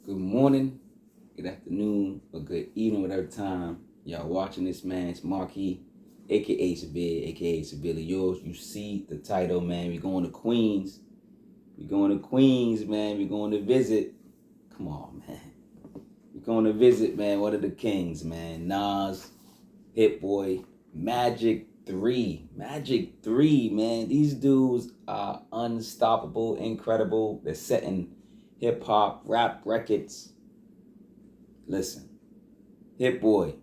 Good morning, good afternoon, or good evening, whatever time y'all watching this, man. It's Marquis, aka Cincerely Yours. You see the title, man. We're going to Queens. We're going to Queens, man. We're going to visit. Come on, man. We're going to visit, man, one of the kings, man. Nas, Hit Boy, Magic 3. Magic 3, man. These dudes are unstoppable, incredible. They're setting hip hop, rap records. Listen, Hit Boy,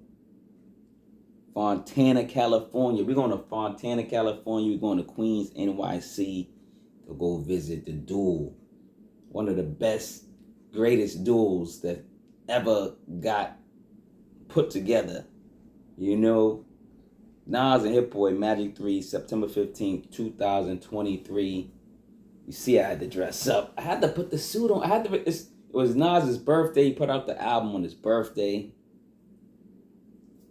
Fontana, California. We're going to Fontana, California. We're going to Queens, NYC to go visit the duel. One of the best, greatest duels that ever got put together. You know, Nas and Hit Boy, Magic 3, September 15th, 2023. You see, I had to dress up. I had to put the suit on. It was Nas's birthday. He put out the album on his birthday.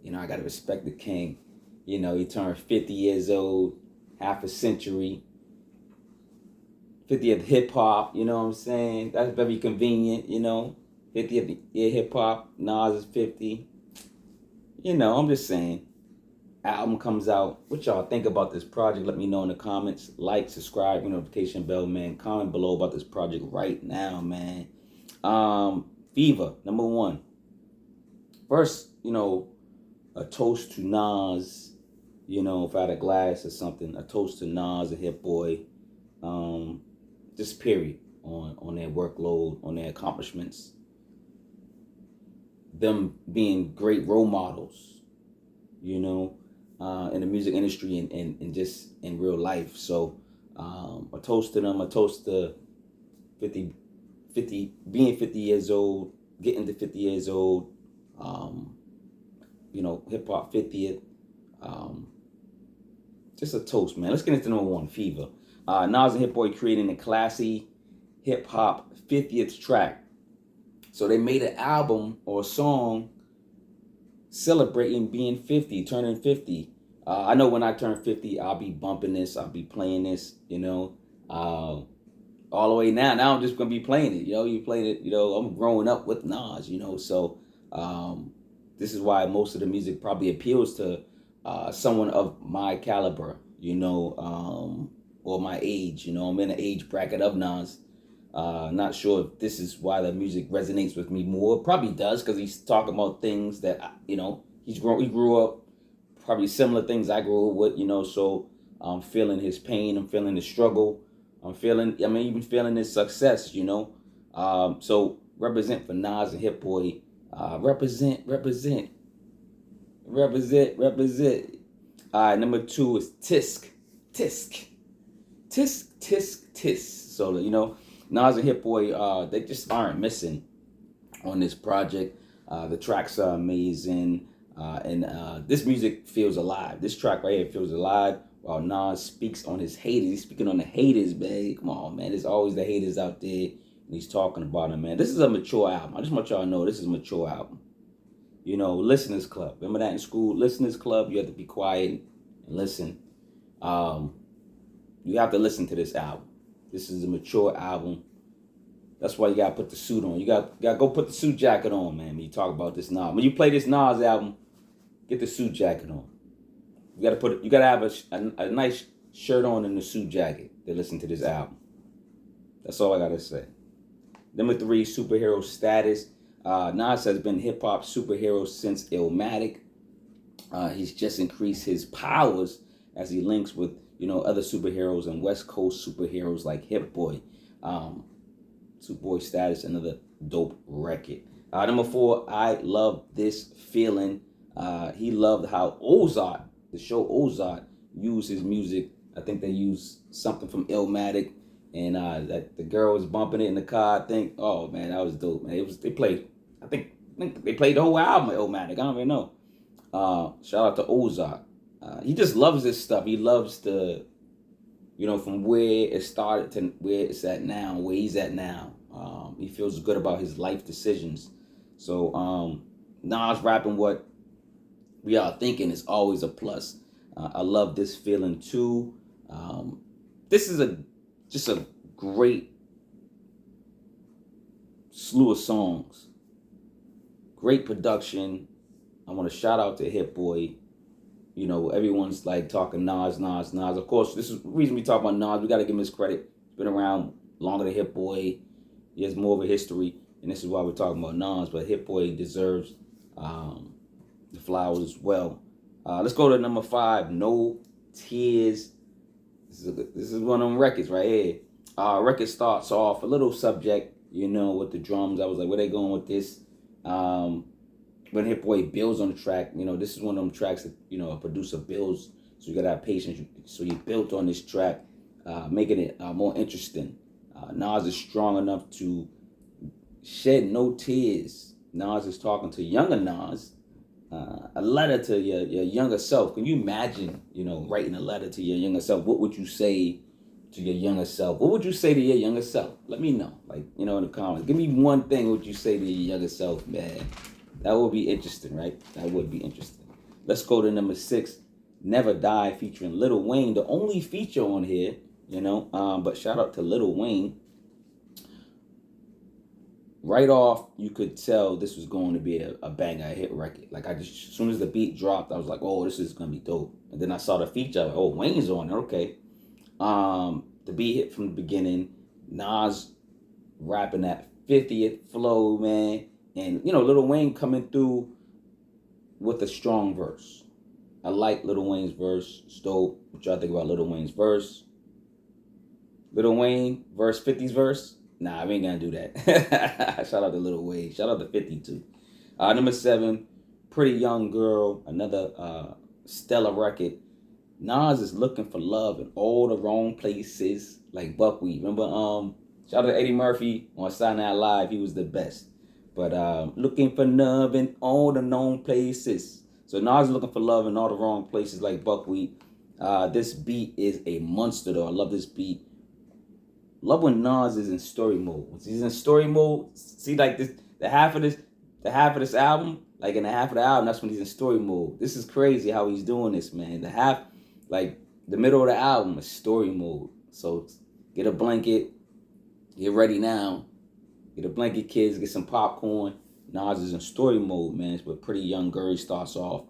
You know, I got to respect the king. You know, he turned 50 years old, half a century. 50th hip hop, you know what I'm saying? That's very convenient, you know. 50th year hip hop, Nas is 50. You know, I'm just saying. Album comes out. What y'all think about this project? Let me know in the comments. Like, subscribe, notification bell, man. Comment below about this project right now, man. Fever, number 1. First, you know, a toast to Nas. You know, if I had a glass or something, a toast to Nas, a Hit Boy. Just period on their workload, on their accomplishments. Them being great role models, you know, in the music industry and just in real life. So a toast to them, a toast to 50, being 50 years old, getting to 50 years old, you know, hip hop 50th. Just a toast, man. Let's get into number 1, Fever. Nas and Hit Boy creating a classy hip hop 50th track. So they made an album or a song celebrating being 50, turning 50. I know when I turn 50, I'll be bumping this, I'll be playing this, you know, all the way now. Now I'm just going to be playing it, you know, you playing it, you know, I'm growing up with Nas, you know, so this is why most of the music probably appeals to someone of my caliber, you know, or my age, you know, I'm in the age bracket of Nas. Not sure if this is why the music resonates with me more. Probably does, because he's talking about things that, you know, he grew up, probably similar things I grew up with, you know, so I'm feeling his pain, I'm feeling his struggle, even feeling his success, you know. So represent for Nas and Hit Boy. Represent. All right, number 2 is Tisk. So, you know, Nas and Hit Boy, they just aren't missing on this project. The tracks are amazing, and this music feels alive. This track right here feels alive while Nas speaks on his haters. He's speaking on the haters, man. Come on, man. There's always the haters out there, and he's talking about them, man. This is a mature album. I just want y'all to know this is a mature album. You know, Listeners Club. Remember that in school? Listeners Club, you have to be quiet and listen. You have to listen to this album. This is a mature album. That's why you gotta put the suit on. You gotta go put the suit jacket on, man. When you talk about this Nas, when you play this Nas album, get the suit jacket on. You gotta have a nice shirt on and a suit jacket to listen to this album. That's all I gotta say. Number 3, superhero status. Nas has been hip hop superhero since Illmatic. He's just increased his powers as he links with, you know, other superheroes and West Coast superheroes like Hit Boy. Superboy status, another dope record. Number 4, I love this feeling. He loved how Ozark, the show Ozark, used his music. I think they used something from Illmatic, and that the girl was bumping it in the car. I think, oh man, that was dope, man. I think they played the whole album of Illmatic. I don't even know. Shout out to Ozark. He just loves this stuff. He loves the, you know, from where it started to where it's at now, where he's at now. He feels good about his life decisions. So Nas rapping what we are thinking is always a plus. I love this feeling too. This is just a great slew of songs. Great production. I want to shout out to Hit Boy. You know, everyone's like talking Nas. Of course, this is the reason we talk about Nas. We got to give him his credit. He's been around longer than Hit Boy. He has more of a history, and this is why we're talking about Nas. But Hit Boy deserves the flowers as well. Let's go to number 5. No Tears. This is one of them records right here. Record starts off a little subject, you know, with the drums. I was like, where they going with this? When Hit Boy builds on the track, you know, this is one of them tracks that, you know, a producer builds. So you got to have patience. So he built on this track, making it more interesting. Nas is strong enough to shed no tears. Nas is talking to younger Nas, a letter to your younger self. Can you imagine, you know, writing a letter to your younger self? What would you say to your younger self? What would you say to your younger self? Let me know, like, you know, in the comments. Give me one thing what you say to your younger self, man. That would be interesting, right? That would be interesting. Let's go to number 6, Never Die, featuring Lil Wayne. The only feature on here, you know, but shout out to Lil Wayne. Right off, you could tell this was going to be a banger, a hit record. Like, as soon as the beat dropped, I was like, oh, this is going to be dope. And then I saw the feature, like, oh, Wayne's on it, okay. The beat hit from the beginning. Nas rapping that 50th flow, man. And, you know, Lil Wayne coming through with a strong verse. I like Lil Wayne's verse. It's dope. What y'all think about Lil Wayne's verse? Lil Wayne verse, 50's verse? Nah, we ain't gonna do that. Shout out to Lil Wayne. Shout out to 50 too. Number 7, Pretty Young Girl. Another stellar record. Nas is looking for love in all the wrong places, like Buckwheat. Remember, shout out to Eddie Murphy on Saturday Night Live. He was the best. But looking for love in all the known places. So Nas is looking for love in all the wrong places, like Buckwheat. This beat is a monster, though. I love this beat. Love when Nas is in story mode. When he's in story mode, see, like this, the half of this album, like in the half of the album, that's when he's in story mode. This is crazy how he's doing this, man. The half, like the middle of the album is story mode. So get a blanket, get ready now. Get a blanket, kids, get some popcorn. Nas is in story mode, man. It's with Pretty Young Girl. He starts off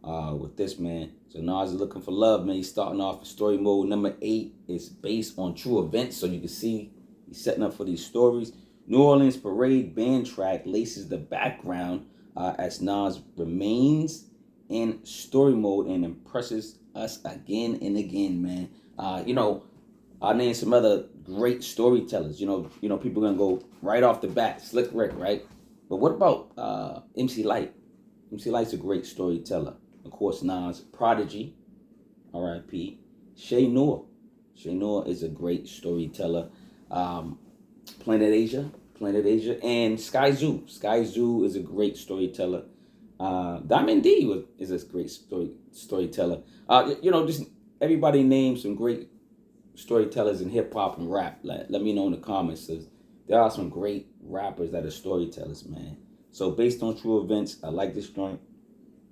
with this, man. So Nas is looking for love, man. He's starting off in story mode. Number 8 is based on true events, so you can see he's setting up for these stories. New Orleans Parade band track laces the background as Nas remains in story mode and impresses us again and again, man. You know, I named some other great storytellers. You know, people gonna go right off the bat, Slick Rick, right? But what about MC Lyte? MC Lyte's a great storyteller. Of course, Nas, Prodigy, R.I.P. Shay Noor. Shay Noor is a great storyteller. Planet Asia, and Sky Zoo. Sky Zoo is a great storyteller. Diamond D is a great storyteller. You know, just everybody named some great storytellers in hip hop and rap. Let me know in the comments. There are some great rappers that are storytellers, man. So based on true events, I like this joint.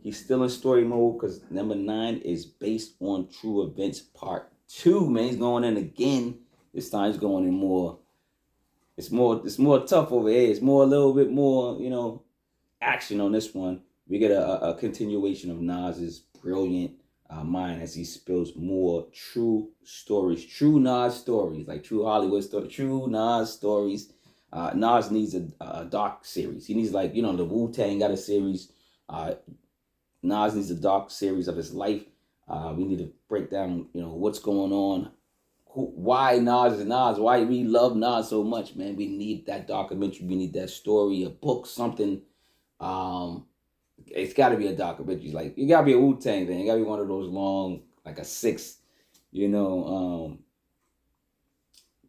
He's still in story mode because number 9 is based on true events part 2, man. He's going in again. This time he's going in more. It's more tough over here. It's a little bit more, you know, action on this one. We get a continuation of Nas's brilliant mind as he spills more true stories, true Nas stories, like true Hollywood stories, true Nas stories. Nas needs a doc series. He needs, like, you know, the Wu-Tang got a series. Nas needs a doc series of his life. We need to break down, you know, what's going on. Why Nas is Nas, why we love Nas so much, man. We need that documentary. We need that story, a book, something. It's got to be a documentary. Like, it got to be a Wu-Tang thing. It got to be one of those long, like a 6, you know,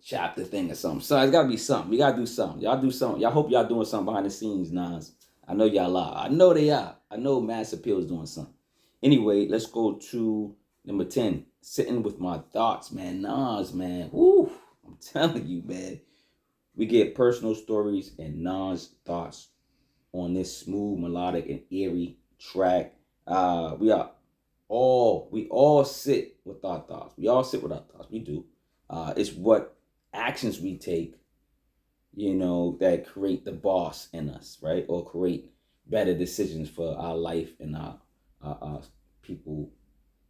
chapter thing or something. So it's got to be something. We got to do something. Y'all do something. Y'all hope y'all doing something behind the scenes, Nas. I know y'all are. I know they are. I know Mass Appeal is doing something. Anyway, let's go to number 10. Sitting with My Thoughts, man. Nas, man. Woo. I'm telling you, man. We get personal stories and Nas thoughts on this smooth, melodic, and eerie track. We all sit with our thoughts. We all sit with our thoughts. We do. It's what actions we take, that create the boss in us, right? Or create better decisions for our life and our people,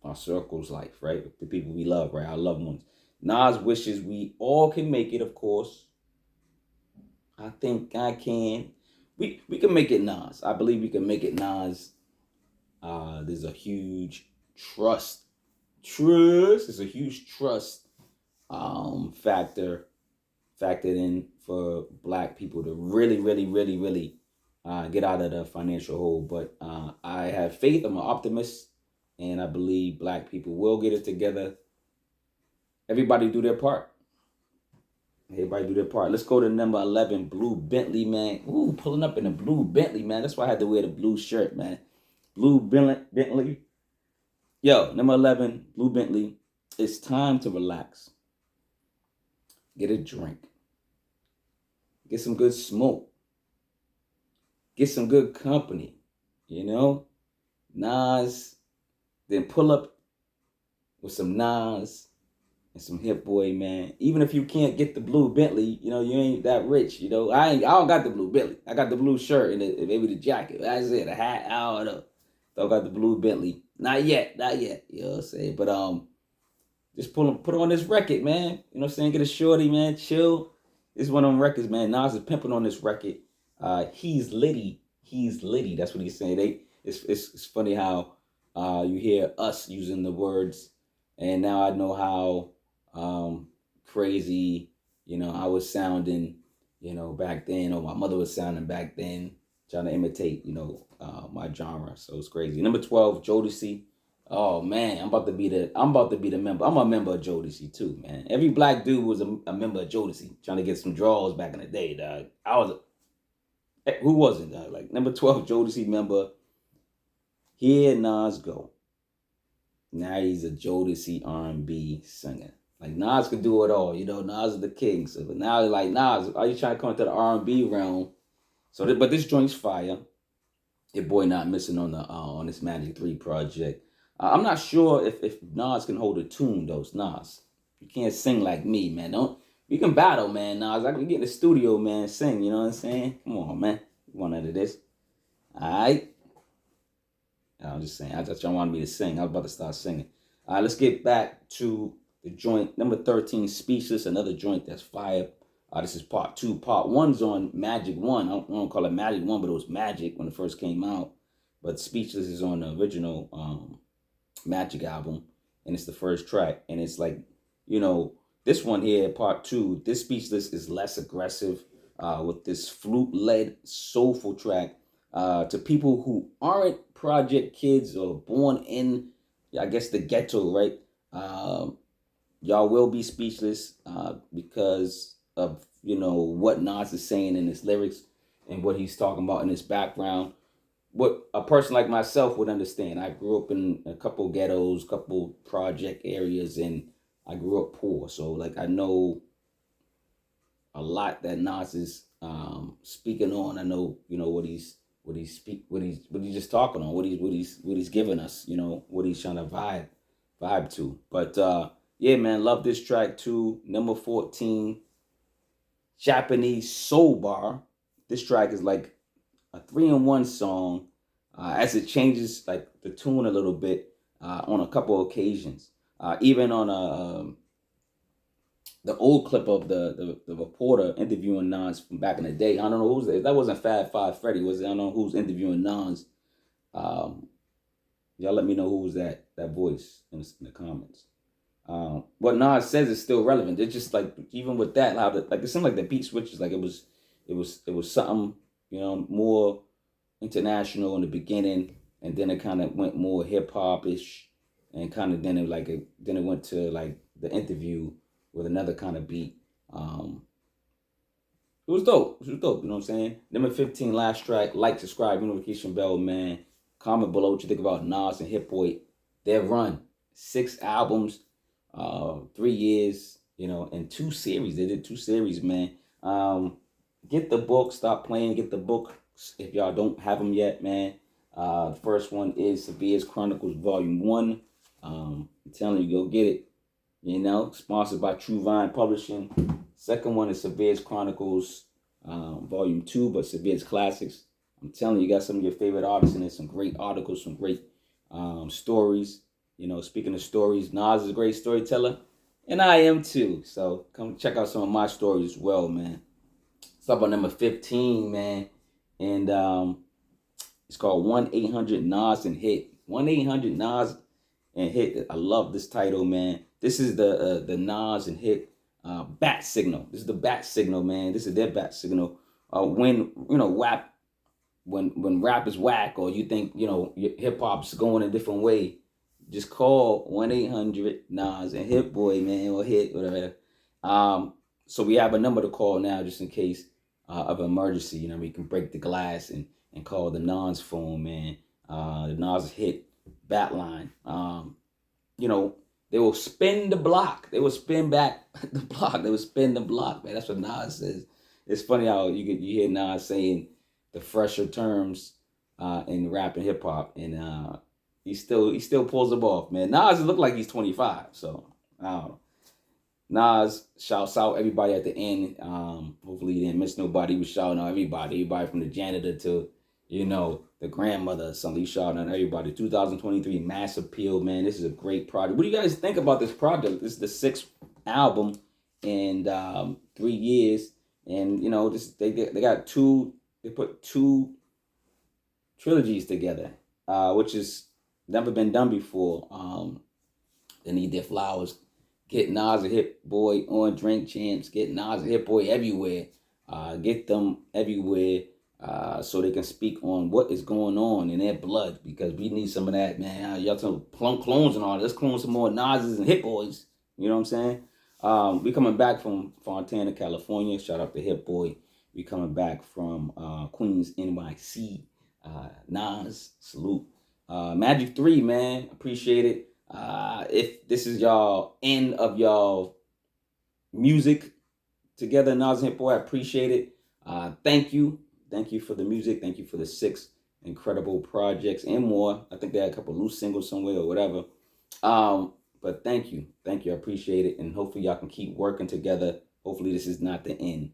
our circle's life, right? The people we love, right? Our loved ones. Nas wishes we all can make it, of course. I think I can. We can make it, Nas. I believe we can make it, Nas. There's a huge trust. There's a huge trust factor factored in for Black people to really, really, really, really get out of the financial hole. But I have faith. I'm an optimist, and I believe Black people will get it together. Everybody do their part. Everybody do their part. Let's go to number 11, Blue Bentley, man. Ooh, pulling up in a Blue Bentley, man. That's why I had to wear the blue shirt, man. Blue Bentley. Yo, number 11, Blue Bentley. It's time to relax. Get a drink. Get some good smoke. Get some good company. Nas. Then pull up with some Nas and some Hit Boy, man. Even if you can't get the Blue Bentley, you ain't that rich. I don't got the Blue Bentley. I got the blue shirt and maybe the jacket. That's it. A hat. I don't know. So I got the Blue Bentley. Not yet. You know what I'm saying? But just put on this record, man. You know what I'm saying? Get a shorty, man. Chill. This is one of them records, man. Nas is pimping on this record. He's litty. That's what he's saying. It's funny how you hear us using the words, and now I know how crazy I was sounding, back then, or my mother was sounding back then, trying to imitate my genre. So it's crazy. Number 12, Jodeci. Oh man, I'm about to be the member. I'm a member of Jodeci too, man. Every Black dude was a member of Jodeci, trying to get some draws back in the day, dog. Who wasn't, dog? Like number 12, Jodeci Member. Here Nas go. Now he's a Jodeci R&B singer. Like Nas could do it all, Nas is the king. So but now like Nas, are you trying to come into the R&B realm? But this joint's fire. Your boy not missing on this Magic 3 project. I'm not sure if Nas can hold a tune, though. It's Nas. You can't sing like me, man. We can battle, man, Nas. I can get in the studio, man, sing, you know what I'm saying? Come on, man. You want out of this? All right? I'm just saying. I thought y'all wanted me to sing. I was about to start singing. All right, let's get back to the joint. Number 13, Speechless, another joint that's fire. This is part 2. Part 1's on Magic 1. I don't call it Magic 1, but it was Magic when it first came out. But Speechless is on the original Magic album, and it's the first track. And it's like, this one here, part 2, this Speechless is less aggressive with this flute-led soulful track to people who aren't project kids or born in, I guess, the ghetto, right? Y'all will be speechless because of what Nas is saying in his lyrics and what he's talking about in his background. What a person like myself would understand. I grew up in a couple ghettos, couple project areas, and I grew up poor. So like I know a lot that Nas is speaking on. I know what he's just talking on, what he's giving us. What he's trying to vibe to. But yeah, man, love this track too. Number 14. Japanese Soul Bar. This track is like a 3-in-1 song as it changes like the tune a little bit on a couple occasions. Even on the old clip of the reporter interviewing Nas from back in the day. I don't know who's that wasn't Fab Five Freddy, was it? I don't know who's interviewing Nas. Y'all let me know who was that voice in the comments. What Nas says is still relevant. It's just like even with that, it seemed like the beat switches. Like it was something more international in the beginning, and then it kind of went more hip hop ish, and kind of then it went to like the interview with another kind of beat. It was dope. You know what I'm saying? Number 15, last track. Like, subscribe, notification bell, man. Comment below what you think about Nas and Hit Boy. Their run, 6 albums. 3 years, and 2 series. They did 2 series, man. Get the book. Stop playing. Get the book if y'all don't have them yet, man. The first one is Severe's Chronicles Volume 1. I'm telling you, go get it. Sponsored by True Vine Publishing. Second one is Severe's Chronicles Volume 2, but Severe's Classics. I'm telling you, you got some of your favorite artists in there, some great articles, some great stories. You know, speaking of stories, Nas is a great storyteller, and I am too. So come check out some of my stories as well, man. It's up on number 15, man, and it's called 1-800 Nas and Hit. 1-800 Nas and Hit. I love this title, man. This is the Nas and Hit bat signal. This is the bat signal, man. This is their bat signal. When when rap is whack, or you think hip hop's going a different way, just call 1-800 Nas and Hit Boy, man, or Hit, whatever. So we have a number to call now, just in case of emergency. You know, we can break the glass and call the Nas phone, man. The Nas Hit bat line. They will spin the block. They will spin back the block. They will spin the block, man. That's what Nas says. It's funny how you hear Nas saying the fresher terms in rap and hip hop, and he still pulls them off, man. Nas look like he's 25, so I don't know. Nas shouts out everybody at the end. Hopefully he didn't miss nobody. He was shouting out everybody from the janitor to the grandmother or something. He's shouting out everybody. 2023 Mass Appeal, man. This is a great project. What do you guys think about this project? This is the 6th album in 3 years, and they got two. They put 2 trilogies together, which has never been done before. They need their flowers. Get Nas and Hit Boy on Drink Champs. Get Nas and Hit Boy everywhere. Get them everywhere so they can speak on what is going on in their blood, because we need some of that, man. Y'all tell clones and all that. Let's clone some more Nas's and Hit Boys. You know what I'm saying? We coming back from Fontana, California. Shout out to Hit Boy. We coming back from Queens, NYC. Nas, salute. Magic 3, man. Appreciate it. If this is y'all end of y'all music together, Nas and Hit Boy, I appreciate it. Thank you. Thank you for the music. Thank you for the 6 incredible projects and more. I think they had a couple loose singles somewhere or whatever. But thank you. Thank you. I appreciate it. And hopefully y'all can keep working together. Hopefully this is not the end.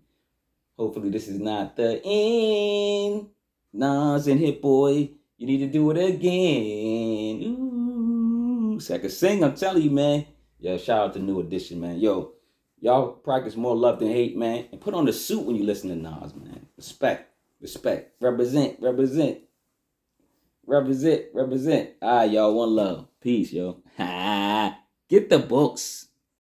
Hopefully this is not the end. Nas and Hit Boy, you need to do it again. Ooh. So I can sing, I'm telling you, man. Yo, shout out to New Edition, man. Yo, y'all practice more love than hate, man. And put on the suit when you listen to Nas, man. Respect. Represent. All right, y'all. One love. Peace, yo. Get the books.